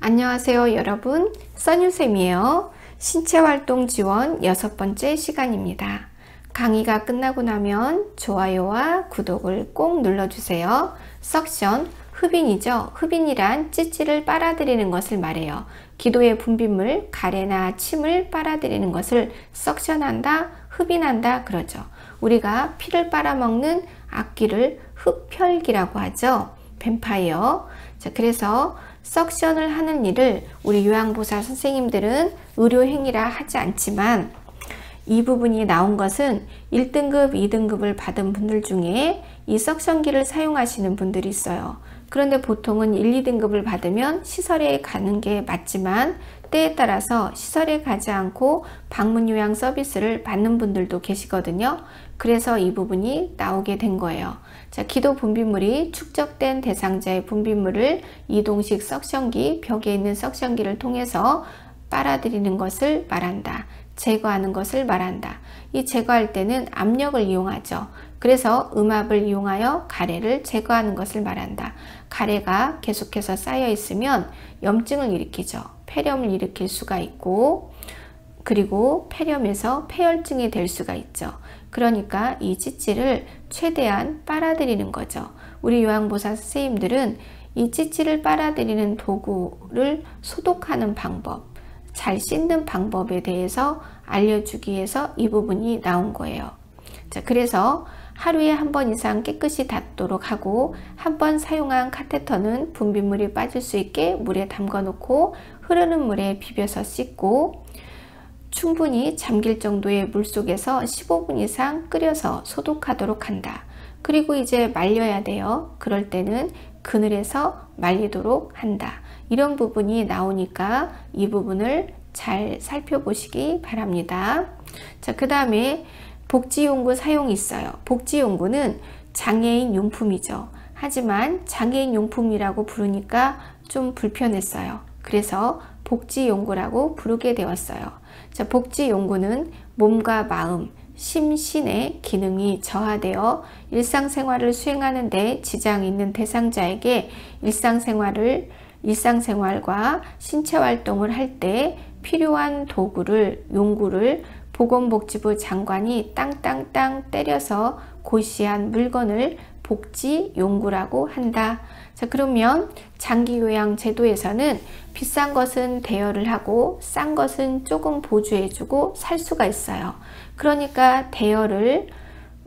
안녕하세요 여러분, 써뉴쌤이에요. 신체활동 지원 6번째 시간입니다. 강의가 끝나고 나면 좋아요와 구독을 꼭 눌러주세요. 석션, 흡인이죠. 흡인이란 찌찌를 빨아들이는 것을 말해요. 기도의 분비물, 가래나 침을 빨아들이는 것을 석션한다, 흡인한다 그러죠. 우리가 피를 빨아먹는 악기를 흡혈귀라고 하죠. 뱀파이어. 자, 그래서 석션을 하는 일을 우리 요양보살 선생님들은 의료행위라 하지 않지만 이 부분이 나온 것은 1등급, 2등급을 받은 분들 중에 이 석션기를 사용하시는 분들이 있어요. 그런데 보통은 1, 2등급을 받으면 시설에 가는 게 맞지만 때에 따라서 시설에 가지 않고 방문 요양 서비스를 받는 분들도 계시거든요. 그래서 이 부분이 나오게 된 거예요. 자, 기도 분비물이 축적된 대상자의 분비물을 이동식 석션기, 벽에 있는 석션기를 통해서 빨아들이는 것을 말한다. 제거하는 것을 말한다. 이 제거할 때는 압력을 이용하죠. 그래서 음압을 이용하여 가래를 제거하는 것을 말한다. 가래가 계속해서 쌓여 있으면 염증을 일으키죠. 폐렴을 일으킬 수가 있고, 그리고 폐렴에서 폐혈증이 될 수가 있죠. 그러니까 이 찌찌를 최대한 빨아들이는 거죠. 우리 요양보살 선생님들은 이 찌찌를 빨아들이는 도구를 소독하는 방법, 잘 씻는 방법에 대해서 알려주기 위해서 이 부분이 나온 거예요. 자, 그래서 하루에 한 번 이상 깨끗이 닦도록 하고, 한 번 사용한 카테터는 분비물이 빠질 수 있게 물에 담가 놓고 흐르는 물에 비벼서 씻고, 충분히 잠길 정도의 물 속에서 15분 이상 끓여서 소독하도록 한다. 그리고 이제 말려야 돼요. 그럴 때는 그늘에서 말리도록 한다. 이런 부분이 나오니까 이 부분을 잘 살펴보시기 바랍니다. 자, 그 다음에 복지용구 사용이 있어요. 복지용구는 장애인 용품이죠. 하지만 장애인 용품이라고 부르니까 좀 불편했어요. 그래서 복지용구라고 부르게 되었어요. 자, 복지용구는 몸과 마음, 심신의 기능이 저하되어 일상생활을 수행하는 데 지장이 있는 대상자에게 일상생활과 신체활동을 할 때 필요한 도구를, 용구를 보건복지부 장관이 땅땅땅 때려서 고시한 물건을 복지용구라고 한다. 자, 그러면 장기요양 제도에서는 비싼 것은 대여를 하고 싼 것은 조금 보조해주고 살 수가 있어요. 그러니까 대여를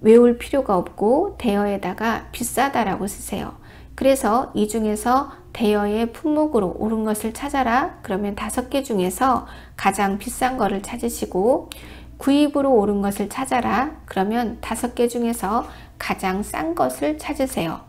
외울 필요가 없고 대여에다가 비싸다라고 쓰세요. 그래서 이 중에서 대여의 품목으로 옳은 것을 찾아라. 그러면 5개 중에서 가장 비싼 거를 찾으시고, 구입으로 옳은 것을 찾아라. 그러면 5개 중에서 가장 싼 것을 찾으세요.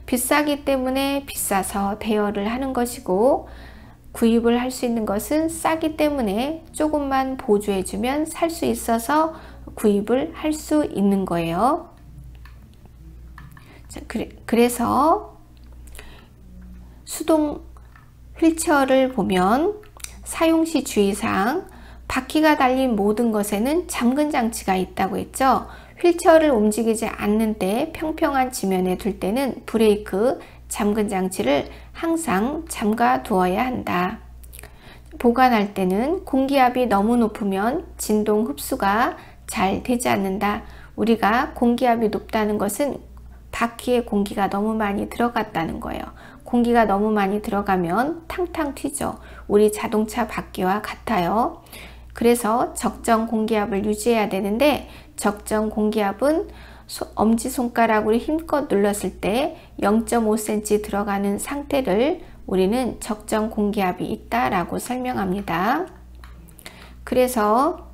비싸기 때문에 비싸서 대여를 하는 것이고, 구입을 할 수 있는 것은 싸기 때문에 조금만 보조해주면 살 수 있어서 구입을 할 수 있는 거예요. 자, 그래서 수동 휠체어를 보면 사용시 주의사항, 바퀴가 달린 모든 것에는 잠근 장치가 있다고 했죠. 휠체어를 움직이지 않는 때 평평한 지면에 둘 때는 브레이크, 잠근 장치를 항상 잠가 두어야 한다. 보관할 때는 공기압이 너무 높으면 진동 흡수가 잘 되지 않는다. 우리가 공기압이 높다는 것은 바퀴에 공기가 너무 많이 들어갔다는 거예요. 공기가 너무 많이 들어가면 탕탕 튀죠. 우리 자동차 바퀴와 같아요. 그래서 적정 공기압을 유지해야 되는데, 적정 공기압은 엄지손가락으로 힘껏 눌렀을 때 0.5cm 들어가는 상태를 우리는 적정 공기압이 있다라고 설명합니다. 그래서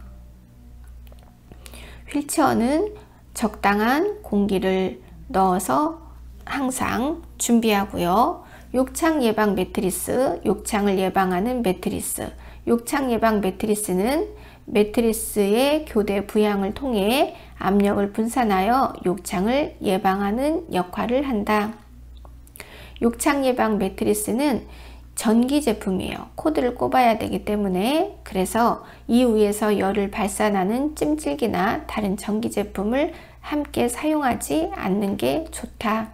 휠체어는 적당한 공기를 넣어서 항상 준비하고요. 욕창 예방 매트리스, 욕창을 예방하는 매트리스. 욕창 예방 매트리스는 매트리스의 교대 부양을 통해 압력을 분산하여 욕창을 예방하는 역할을 한다. 욕창 예방 매트리스는 전기 제품이에요. 코드를 꼽아야 되기 때문에. 그래서 이위에서 열을 발산하는 찜질기나 다른 전기 제품을 함께 사용하지 않는 게 좋다.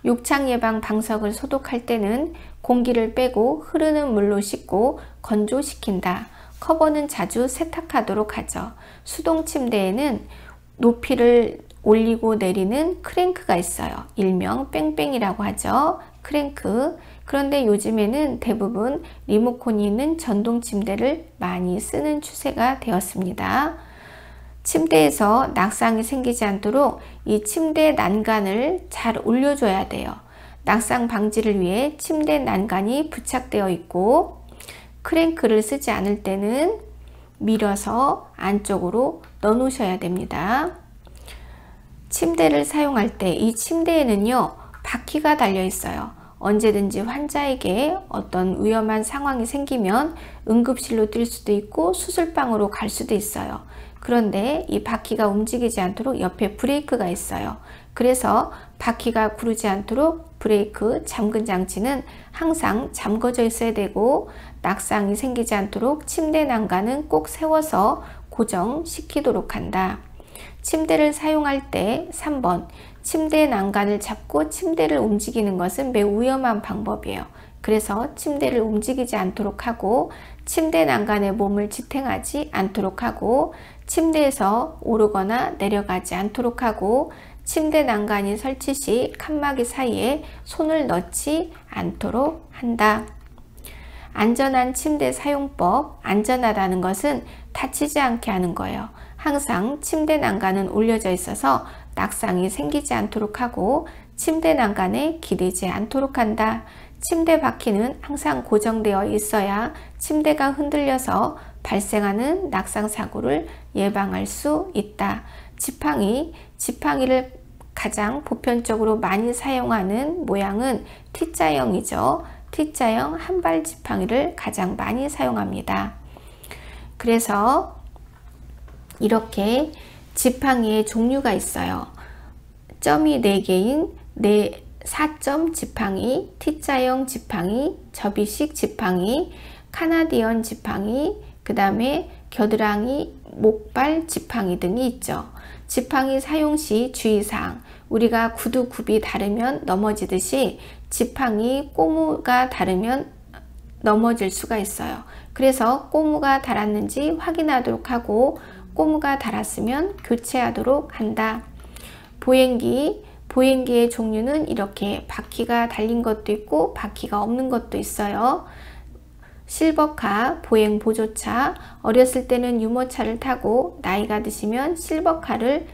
욕창 예방 방석을 소독할 때는 공기를 빼고 흐르는 물로 씻고 건조시킨다. 커버는 자주 세탁하도록 하죠. 수동 침대에는 높이를 올리고 내리는 크랭크가 있어요. 일명 뺑뺑이라고 하죠. 크랭크. 그런데 요즘에는 대부분 리모컨이 있는 전동 침대를 많이 쓰는 추세가 되었습니다. 침대에서 낙상이 생기지 않도록 이 침대 난간을 잘 올려줘야 돼요. 낙상 방지를 위해 침대 난간이 부착되어 있고, 크랭크를 쓰지 않을 때는 밀어서 안쪽으로 넣어 놓으셔야 됩니다. 침대를 사용할 때 이 침대에는요, 바퀴가 달려 있어요. 언제든지 환자에게 어떤 위험한 상황이 생기면 응급실로 뛸 수도 있고 수술방으로 갈 수도 있어요. 그런데 이 바퀴가 움직이지 않도록 옆에 브레이크가 있어요. 그래서 바퀴가 구르지 않도록 브레이크 잠근 장치는 항상 잠궈져 있어야 되고, 낙상이 생기지 않도록 침대 난간은 꼭 세워서 고정시키도록 한다. 침대를 사용할 때 3번, 침대 난간을 잡고 침대를 움직이는 것은 매우 위험한 방법이에요. 그래서 침대를 움직이지 않도록 하고, 침대 난간에 몸을 지탱하지 않도록 하고, 침대에서 오르거나 내려가지 않도록 하고, 침대 난간이 설치 시 칸막이 사이에 손을 넣지 않도록 한다. 안전한 침대 사용법. 안전하다는 것은 다치지 않게 하는 거예요. 항상 침대 난간은 올려져 있어서 낙상이 생기지 않도록 하고, 침대 난간에 기대지 않도록 한다. 침대 바퀴는 항상 고정되어 있어야 침대가 흔들려서 발생하는 낙상 사고를 예방할 수 있다. 지팡이를 가장 보편적으로 많이 사용하는 모양은 T자형이죠. T자형 한발 지팡이를 가장 많이 사용합니다. 그래서 이렇게 지팡이의 종류가 있어요. 점이 4개인 4점 지팡이, T자형 지팡이, 접이식 지팡이, 카나디언 지팡이, 그 다음에 겨드랑이, 목발 지팡이 등이 있죠. 지팡이 사용 시 주의사항. 우리가 구두 굽이 다르면 넘어지듯이 지팡이 꼬무가 다르면 넘어질 수가 있어요. 그래서 꼬무가 닳았는지 확인하도록 하고, 꼬무가 닳았으면 교체하도록 한다. 보행기의 종류는 이렇게 바퀴가 달린 것도 있고 바퀴가 없는 것도 있어요. 실버카, 보행보조차. 어렸을 때는 유모차를 타고 나이가 드시면 실버카를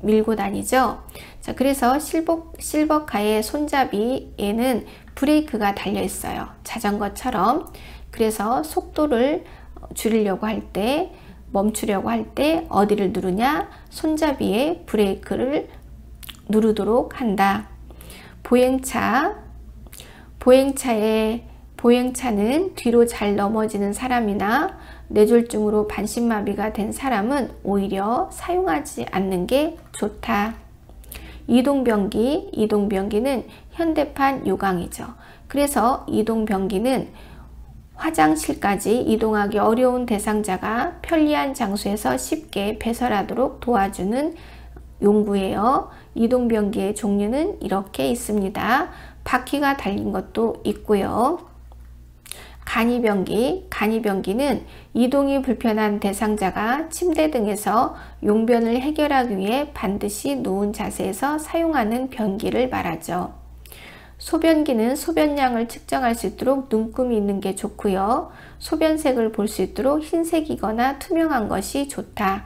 밀고 다니죠. 자, 그래서 실버카의 손잡이에는 브레이크가 달려 있어요. 자전거처럼. 그래서 속도를 줄이려고 할 때, 멈추려고 할 때 어디를 누르냐? 손잡이에 브레이크를 누르도록 한다. 보행차는 뒤로 잘 넘어지는 사람이나 뇌졸중으로 반신마비가 된 사람은 오히려 사용하지 않는 게 좋다. 이동변기는 현대판 요강이죠. 그래서 이동변기는 화장실까지 이동하기 어려운 대상자가 편리한 장소에서 쉽게 배설하도록 도와주는 용구예요. 이동변기의 종류는 이렇게 있습니다. 바퀴가 달린 것도 있고요. 간이변기는 이동이 불편한 대상자가 침대 등에서 용변을 해결하기 위해 반드시 누운 자세에서 사용하는 변기를 말하죠. 소변기는 소변량을 측정할 수 있도록 눈금이 있는 게 좋고요. 소변색을 볼 수 있도록 흰색이거나 투명한 것이 좋다.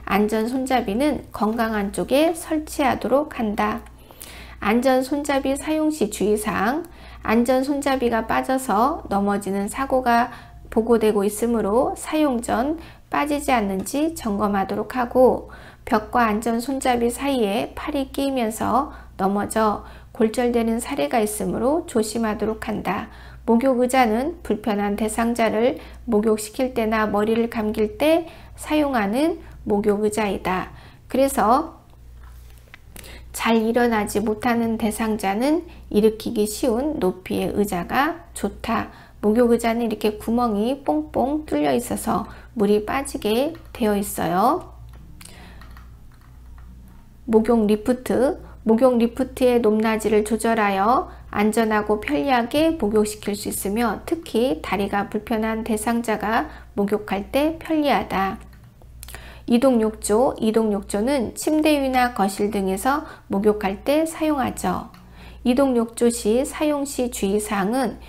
안전손잡이는 건강한 쪽에 설치하도록 한다. 안전손잡이 사용 시 주의사항. 안전손잡이가 빠져서 넘어지는 사고가 보고되고 있으므로 사용 전 빠지지 않는지 점검하도록 하고, 벽과 안전손잡이 사이에 팔이 끼이면서 넘어져 골절되는 사례가 있으므로 조심하도록 한다. 목욕의자는 불편한 대상자를 목욕시킬 때나 머리를 감길 때 사용하는 목욕의자이다. 그래서 잘 일어나지 못하는 대상자는 일으키기 쉬운 높이의 의자가 좋다. 목욕의자는 이렇게 구멍이 뽕뽕 뚫려 있어서 물이 빠지게 되어 있어요. 목욕 목욕 리프트의 높낮이를 조절하여 안전하고 편리하게 목욕시킬 수 있으며 특히 다리가 불편한 대상자가 목욕할 때 편리하다. 이동욕조. 이동욕조는 침대 위나 거실 등에서 목욕할 때 사용하죠. 이동욕조 시 사용 시 주의사항은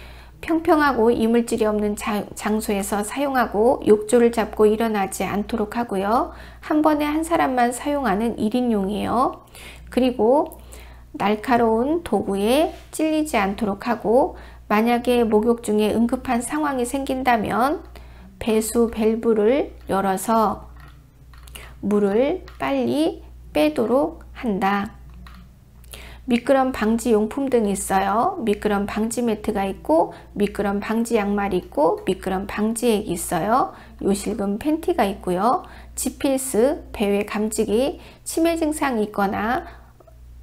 평평하고 이물질이 없는 장소에서 사용하고 욕조를 잡고 일어나지 않도록 하고요. 한 번에 한 사람만 사용하는 1인용이에요. 그리고 날카로운 도구에 찔리지 않도록 하고 만약에 목욕 중에 응급한 상황이 생긴다면 배수 밸브를 열어서 물을 빨리 빼도록 한다. 미끄럼 방지 용품 등이 있어요. 미끄럼 방지 매트가 있고 미끄럼 방지 양말이 있고 미끄럼 방지액이 있어요. 요실금 팬티가 있고요. GPS, 배회 감지기, 치매 증상이 있거나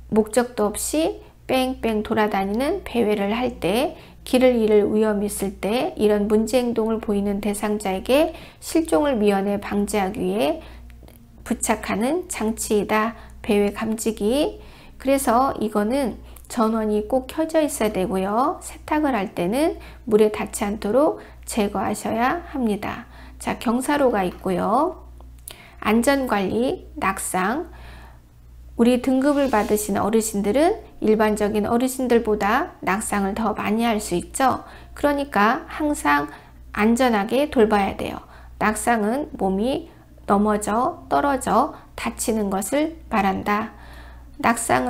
목적도 없이 뺑뺑 돌아다니는 배회를 할 때, 길을 잃을 위험이 있을 때 이런 문제 행동을 보이는 대상자에게 실종을 미연에 방지하기 위해 부착하는 장치이다. 배회 감지기. 그래서 이거는 전원이 꼭 켜져 있어야 되고요. 세탁을 할 때는 물에 닿지 않도록 제거하셔야 합니다. 자, 경사로가 있고요. 안전관리, 낙상. 우리 등급을 받으신 어르신들은 일반적인 어르신들보다 낙상을 더 많이 할 수 있죠. 그러니까 항상 안전하게 돌봐야 돼요. 낙상은 몸이 넘어져 떨어져 다치는 것을 말한다. 낙상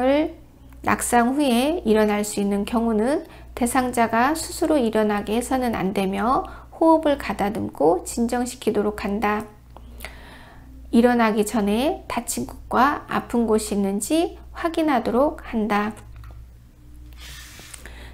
후에 일어날 수 있는 경우는 대상자가 스스로 일어나게 해서는 안 되며 호흡을 가다듬고 진정시키도록 한다. 일어나기 전에 다친 곳과 아픈 곳이 있는지 확인하도록 한다.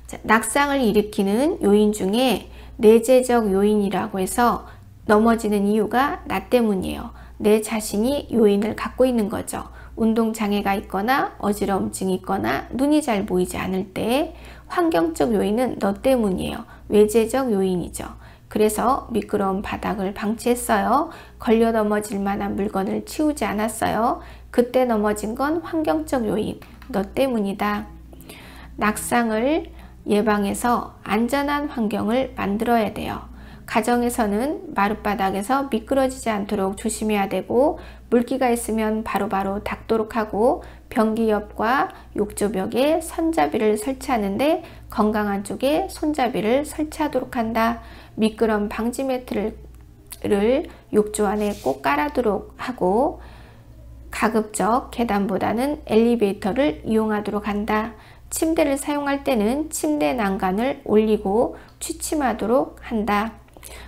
자, 낙상을 일으키는 요인 중에 내재적 요인이라고 해서 넘어지는 이유가 나 때문이에요. 내 자신이 요인을 갖고 있는 거죠. 운동장애가 있거나 어지러움증이 있거나 눈이 잘 보이지 않을 때. 환경적 요인은 너 때문이에요. 외재적 요인이죠. 그래서 미끄러운 바닥을 방치했어요. 걸려 넘어질 만한 물건을 치우지 않았어요. 그때 넘어진 건 환경적 요인, 너 때문이다. 낙상을 예방해서 안전한 환경을 만들어야 돼요. 가정에서는 마룻바닥에서 미끄러지지 않도록 조심해야 되고, 물기가 있으면 바로바로 닦도록 하고, 변기 옆과 욕조벽에 손잡이를 설치하는데 건강한 쪽에 손잡이를 설치하도록 한다. 미끄럼 방지 매트를 욕조 안에 꼭 깔아두도록 하고, 가급적 계단보다는 엘리베이터를 이용하도록 한다. 침대를 사용할 때는 침대 난간을 올리고 취침하도록 한다.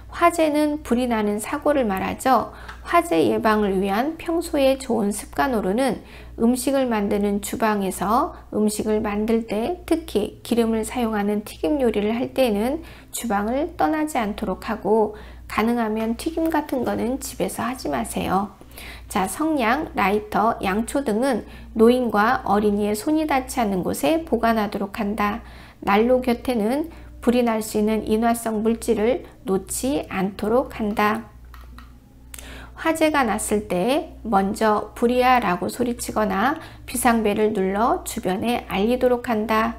화재는 불이 나는 사고를 말하죠. 화재 예방을 위한 평소에 좋은 습관으로는 음식을 만드는 주방에서 음식을 만들 때, 특히 기름을 사용하는 튀김 요리를 할 때는 주방을 떠나지 않도록 하고, 가능하면 튀김 같은 거는 집에서 하지 마세요. 자, 성냥, 라이터, 양초 등은 노인과 어린이의 손이 닿지 않는 곳에 보관하도록 한다. 난로 곁에는 불이 날 수 있는 인화성 물질을 놓지 않도록 한다. 화재가 났을 때 먼저 불이야 라고 소리치거나 비상벨을 눌러 주변에 알리도록 한다.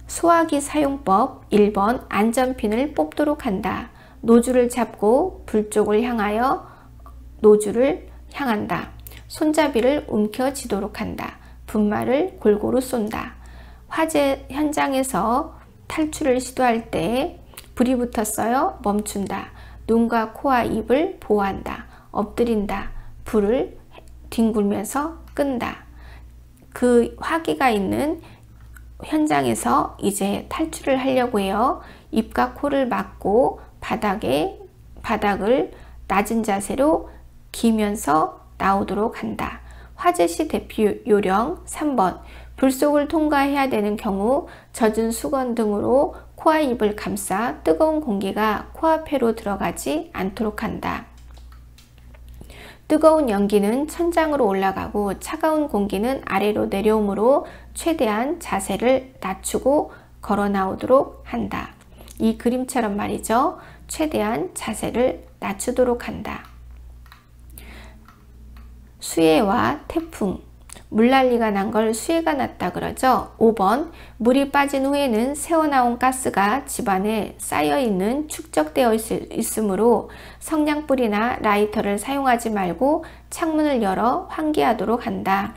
소화기 사용법 1번 안전핀을 뽑도록 한다. 노즐을 잡고 불 쪽을 향하여 노즐을 향한다. 손잡이를 움켜쥐도록 한다. 분말을 골고루 쏜다. 화재 현장에서 탈출을 시도할 때 불이 붙었어요. 멈춘다. 눈과 코와 입을 보호한다. 엎드린다. 불을 뒹굴면서 끈다. 그 화기가 있는 현장에서 이제 탈출을 하려고 해요. 입과 코를 막고 바닥을 낮은 자세로 기면서 나오도록 한다. 화재 시 대피 요령 3번 불속을 통과해야 되는 경우 젖은 수건 등으로 코와 입을 감싸 뜨거운 공기가 코앞으로 들어가지 않도록 한다. 뜨거운 연기는 천장으로 올라가고 차가운 공기는 아래로 내려오므로 최대한 자세를 낮추고 걸어 나오도록 한다. 이 그림처럼 말이죠. 최대한 자세를 낮추도록 한다. 수해와 태풍, 물난리가 난 걸 수해가 났다 그러죠. 5번 물이 빠진 후에는 새어나온 가스가 집안에 쌓여있는 축적되어 있으므로 성냥불이나 라이터를 사용하지 말고 창문을 열어 환기하도록 한다.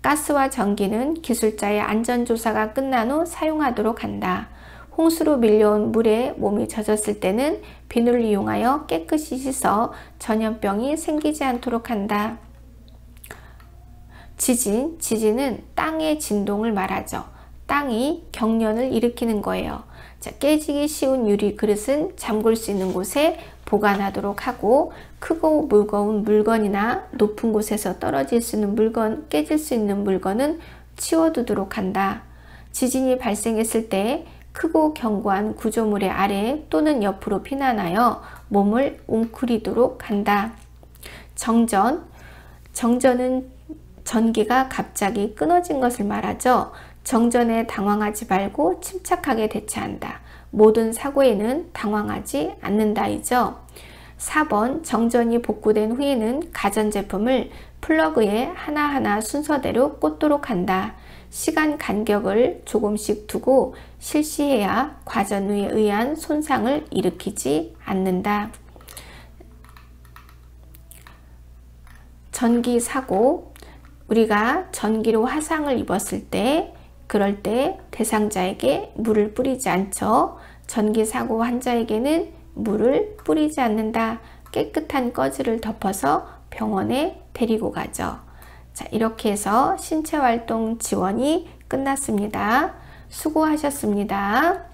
가스와 전기는 기술자의 안전조사가 끝난 후 사용하도록 한다. 홍수로 밀려온 물에 몸이 젖었을 때는 비누를 이용하여 깨끗이 씻어 전염병이 생기지 않도록 한다. 지진은 땅의 진동을 말하죠. 땅이 경련을 일으키는 거예요. 자, 깨지기 쉬운 유리 그릇은 잠글 수 있는 곳에 보관하도록 하고, 크고 무거운 물건이나 높은 곳에서 떨어질 수 있는 물건, 깨질 수 있는 물건은 치워두도록 한다. 지진이 발생했을 때 크고 견고한 구조물의 아래 또는 옆으로 피난하여 몸을 웅크리도록 한다. 정전은 전기가 갑자기 끊어진 것을 말하죠. 정전에 당황하지 말고 침착하게 대처한다. 모든 사고에는 당황하지 않는다이죠. 4번 정전이 복구된 후에는 가전제품을 플러그에 하나하나 순서대로 꽂도록 한다. 시간 간격을 조금씩 두고 실시해야 과전에 의한 손상을 일으키지 않는다. 전기 사고, 우리가 전기로 화상을 입었을 때, 그럴 때 대상자에게 물을 뿌리지 않죠. 전기 사고 환자에게는 물을 뿌리지 않는다. 깨끗한 꺼즈를 덮어서 병원에 데리고 가죠. 자, 이렇게 해서 신체활동 지원이 끝났습니다. 수고하셨습니다.